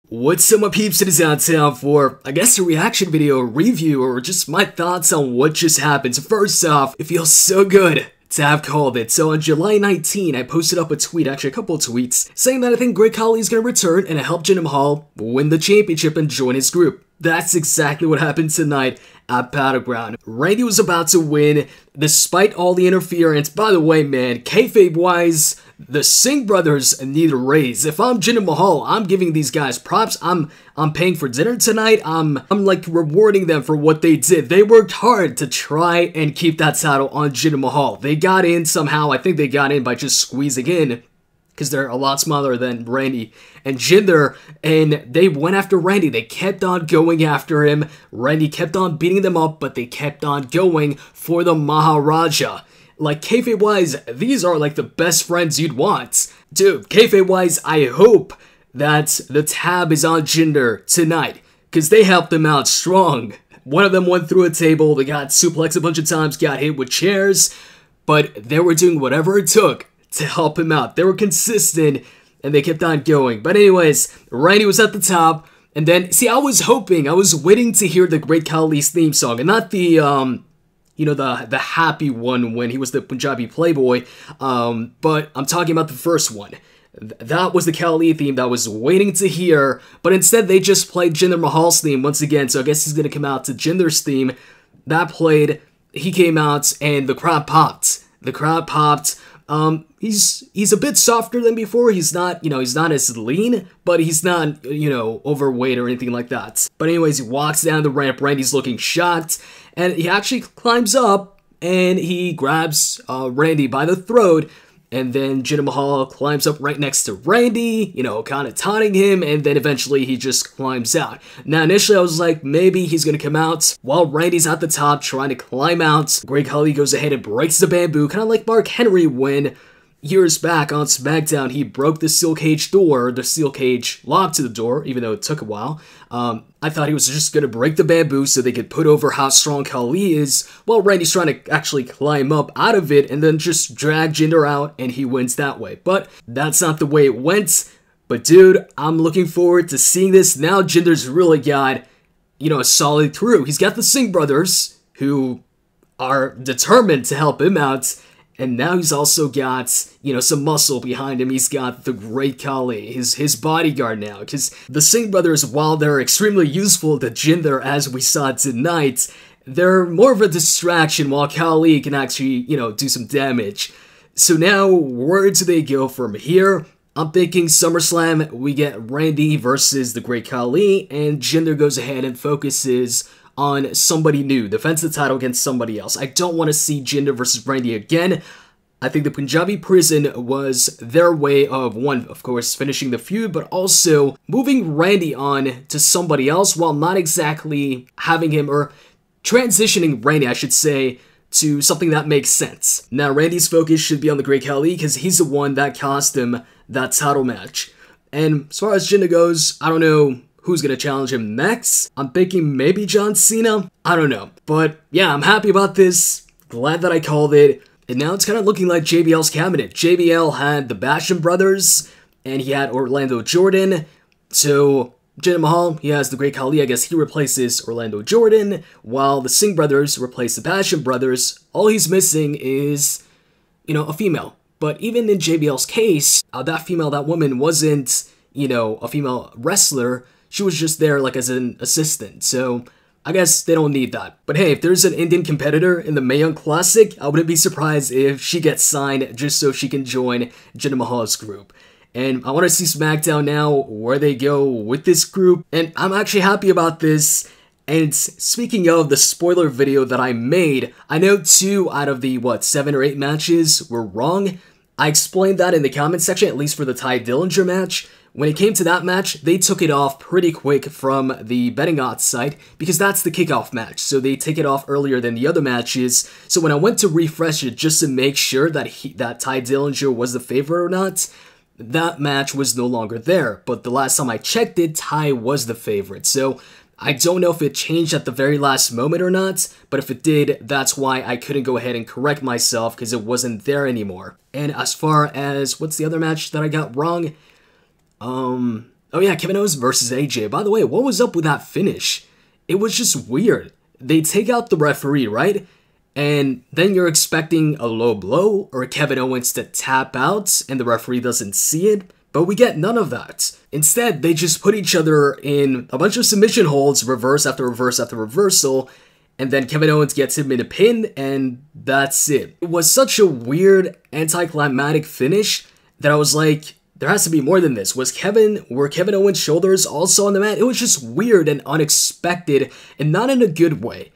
What's up, my peeps? It is out time for, I guess, a reaction video, review, or just my thoughts on what just happened. So first off, it feels so good to have called it. So on July 19, I posted up a tweet, actually a couple of tweets, saying that I think GREAT Khali is going to return and help Jinder Mahal win the championship and join his group. That's exactly what happened tonight at Battleground. Randy was about to win, despite all the interference. By the way, man, kayfabe-wise, the Singh brothers need a raise. If I'm Jinder Mahal, I'm giving these guys props. I'm paying for dinner tonight. I'm like rewarding them for what they did. They worked hard to try and keep that title on Jinder Mahal. They got in somehow. I think they got in by just squeezing in, because they're a lot smaller than Randy and Jinder, and they went after Randy. They kept on going after him. Randy kept on beating them up, but they kept on going for the Maharaja. Like, kayfabe-wise, these are like the best friends you'd want. Dude, kayfabe-wise, I hope that the tab is on Jinder tonight, because they helped them out strong. One of them went through a table, they got suplexed a bunch of times, got hit with chairs, but they were doing whatever it took to help him out. They were consistent, and they kept on going. But anyways, Randy was at the top, and then, see, I was waiting to hear the GREAT Khali's theme song, and not the, you know, the happy one when he was the Punjabi playboy, but I'm talking about the first one. That was the Khali theme that I was waiting to hear, but instead they just played Jinder Mahal's theme once again, so I guess he's gonna come out to Jinder's theme. That played, he came out, and the crowd popped. The crowd popped. He's a bit softer than before. He's not, you know, he's not as lean, but he's not, you know, overweight or anything like that. But anyways, he walks down the ramp. Randy's looking shocked, and he actually climbs up, and he grabs Randy by the throat, and then Jinder Mahal climbs up right next to Randy, you know, kind of taunting him, and then eventually he just climbs out. Now, initially I was like, maybe he's gonna come out while Randy's at the top trying to climb out. GREAT Khali goes ahead and breaks the bamboo, kind of like Mark Henry when years back on SmackDown, he broke the steel cage door, the steel cage lock to the door, even though it took a while. I thought he was just going to break the bamboo so they could put over how strong Khali is, while Randy's trying to actually climb up out of it and then just drag Jinder out, and he wins that way. But that's not the way it went. But dude, I'm looking forward to seeing this. Now Jinder's really got, you know, a solid crew. He's got the Singh brothers, who are determined to help him out. And now he's also got, you know, some muscle behind him. He's got the GREAT Khali, his bodyguard now. Because the Singh brothers, while they're extremely useful to Jinder, as we saw tonight, they're more of a distraction, while Khali can actually, you know, do some damage. So now, where do they go from here? I'm thinking SummerSlam, we get Randy versus the GREAT Khali, and Jinder goes ahead and focuses on somebody new, defends the title against somebody else. I don't want to see Jinder versus Randy again. I think the Punjabi prison was their way of, one, of course, finishing the feud, but also moving Randy on to somebody else while not exactly having him, or transitioning Randy, I should say, to something that makes sense. Now, Randy's focus should be on the GREAT Khali because he's the one that cost him that title match. And as far as Jinder goes, I don't know who's gonna challenge him next. I'm thinking maybe John Cena? I don't know. But yeah, I'm happy about this. Glad that I called it. And now it's kind of looking like JBL's cabinet. JBL had the Basham brothers, and he had Orlando Jordan. So Jinder Mahal, he has the GREAT Khali. I guess he replaces Orlando Jordan, while the Singh brothers replace the Basham brothers. All he's missing is, you know, a female. But even in JBL's case, that woman wasn't, you know, a female wrestler. She was just there like as an assistant, so I guess they don't need that. But hey, if there's an Indian competitor in the Mae Young Classic, I wouldn't be surprised if she gets signed just so she can join Jinder Mahal's group. And I want to see SmackDown now, where they go with this group, and I'm actually happy about this. And speaking of the spoiler video that I made, I know 2 out of the, 7 or 8 matches were wrong. I explained that in the comment section, at least for the Ty Dillinger match. When it came to that match, they took it off pretty quick from the betting odds site, because that's the kickoff match, so they take it off earlier than the other matches. So when I went to refresh it just to make sure that Ty Dillinger was the favorite or not, that match was no longer there. But the last time I checked it, Ty was the favorite. So I don't know if it changed at the very last moment or not, but if it did, that's why I couldn't go ahead and correct myself, because it wasn't there anymore. And as far as, what's the other match that I got wrong? Oh yeah, Kevin Owens versus AJ. By the way, what was up with that finish? It was just weird. They take out the referee, right? And then you're expecting a low blow or Kevin Owens to tap out and the referee doesn't see it, but we get none of that. Instead, they just put each other in a bunch of submission holds, reverse after reverse after reversal, and then Kevin Owens gets him in a pin, and that's it. It was such a weird, anticlimactic finish that I was like, there has to be more than this. Were Kevin Owens' shoulders also on the mat? It was just weird and unexpected, and not in a good way.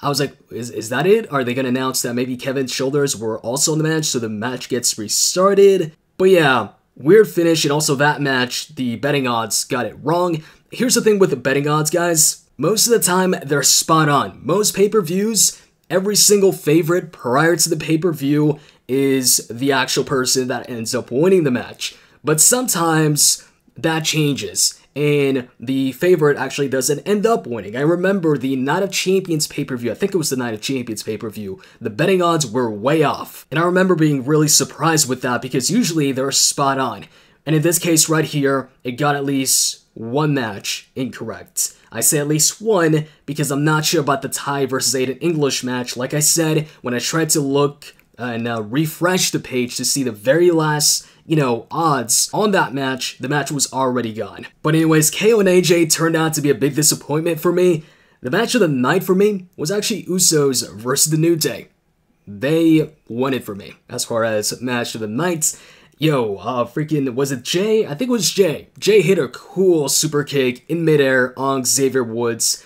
I was like, is that it? Are they going to announce that maybe Kevin's shoulders were also on the match, so the match gets restarted? But yeah, weird finish, and also that match, the betting odds got it wrong. Here's the thing with the betting odds, guys. Most of the time, they're spot on. Most pay-per-views, every single favorite prior to the pay-per-view is the actual person that ends up winning the match. But sometimes that changes, and the favorite actually doesn't end up winning. I remember the Night of Champions pay-per-view, I think it was the Night of Champions pay-per-view, the betting odds were way off. And I remember being really surprised with that because usually they're spot on. And in this case right here, it got at least one match incorrect. I say at least one because I'm not sure about the Thai versus Aiden English match. Like I said, when I tried to look and refresh the page to see the very last odds on that match, the match was already gone. But anyways, KO and AJ turned out to be a big disappointment for me. The match of the night for me was actually Usos versus The New Day. They won it for me as far as match of the night. Was it Jay? I think it was Jay. Jay hit a cool super kick in midair on Xavier Woods.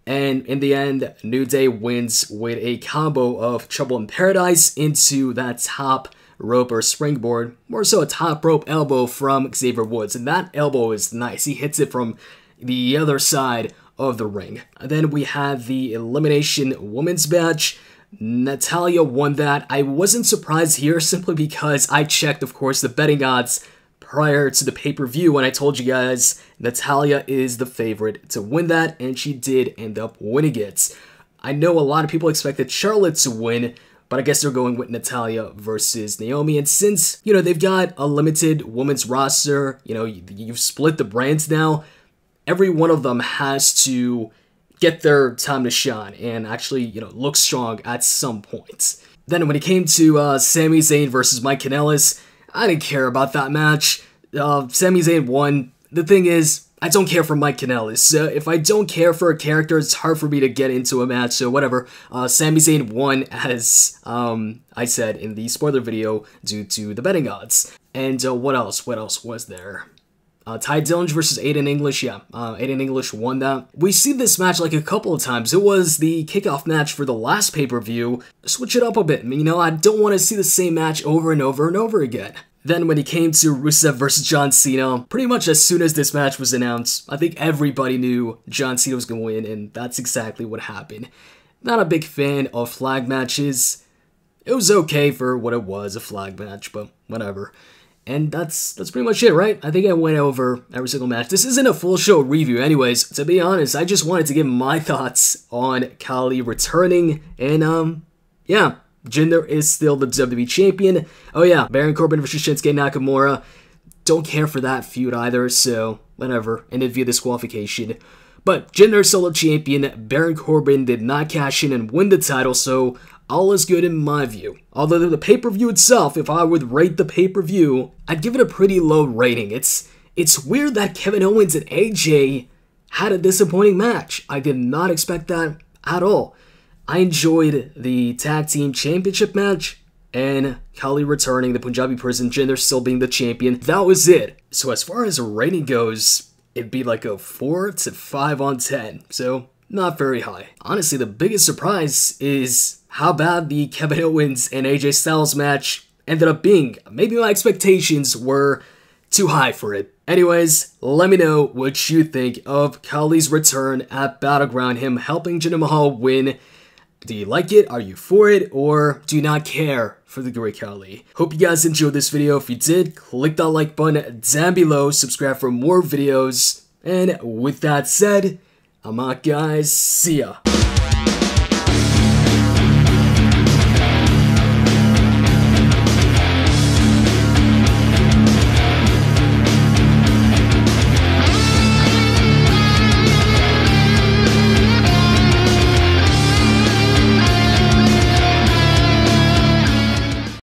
And in the end, New Day wins with a combo of Trouble in Paradise into that top rope or springboard, more so a top rope elbow from Xavier Woods, and that elbow is nice. He hits it from the other side of the ring. And then we had the Elimination Women's match. Natalya won that. I wasn't surprised here simply because I checked, of course, the betting odds prior to the pay-per-view, and I told you guys Natalya is the favorite to win that, and she did end up winning it. I know a lot of people expected Charlotte to win, but I guess they're going with Natalya versus Naomi. And since, they've got a limited women's roster, you've split the brands now, every one of them has to get their time to shine and actually, look strong at some point. Then when it came to Sami Zayn versus Mike Kanellis, I didn't care about that match. Sami Zayn won. The thing is, I don't care for Mike Kanellis. If I don't care for a character, it's hard for me to get into a match, so whatever. Sami Zayn won, as I said in the spoiler video, due to the betting odds. And what else? What else was there? Ty Dillinger versus Aiden English, yeah. Aiden English won that. We see this match like a couple of times. It was the kickoff match for the last pay-per-view. Switch it up a bit. I don't want to see the same match over and over and over again. Then when it came to Rusev versus John Cena, pretty much as soon as this match was announced, I think everybody knew John Cena was going to win, and that's exactly what happened. Not a big fan of flag matches. It was okay for what it was, a flag match, but whatever. And that's pretty much it, right? I think I went over every single match. This isn't a full show review anyways. To be honest, I just wanted to give my thoughts on Khali returning, and yeah. Jinder is still the WWE champion. Oh yeah, Baron Corbin versus Shinsuke Nakamura. Don't care for that feud either, so whatever. Ended via disqualification. But Jinder solo champion. Baron Corbin did not cash in and win the title, so all is good in my view. Although the pay-per-view itself, if I would rate the pay-per-view, I'd give it a pretty low rating. It's weird that Kevin Owens and AJ had a disappointing match. I did not expect that at all. I enjoyed the Tag Team Championship match, and Khali returning, the Punjabi Prison, Jinder still being the champion. That was it. So as far as a rating goes, it'd be like a 4 to 5 on 10, so not very high. Honestly, the biggest surprise is how bad the Kevin Owens and AJ Styles match ended up being. Maybe my expectations were too high for it. Anyways, let me know what you think of Khali's return at Battleground, him helping Jinder Mahal win. Do you like it? Are you for it? Or do you not care for the Great Khali? Hope you guys enjoyed this video. If you did, click that like button down below, subscribe for more videos, and with that said, I'm out guys, see ya.